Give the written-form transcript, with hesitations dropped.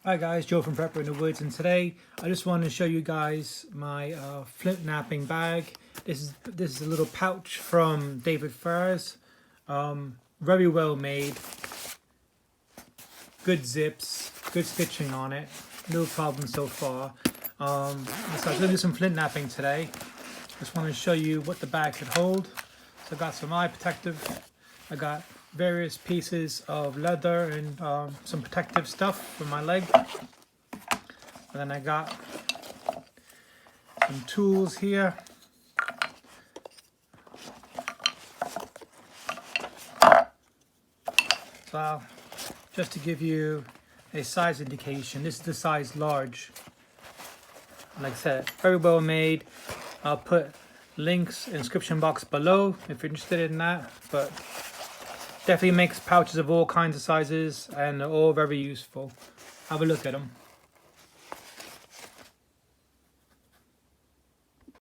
Hi guys, Joe from Prepper in the Woods, and today I just wanted to show you guys my Flint Knapping bag. This is a little pouch from David Friar's. Very well made, good zips, good stitching on it, no problem so far. So I'm going to do some flint knapping today. Just want to show you what the bag could hold. So I got some eye protective, I got various pieces of leather and some protective stuff for my leg. And then I got some tools here. So just to give you a size indication, this is the size large. Like I said, very well made. I'll put links in the description box below if you're interested in that, but definitely makes pouches of all kinds of sizes and they're all very useful. Have a look at them.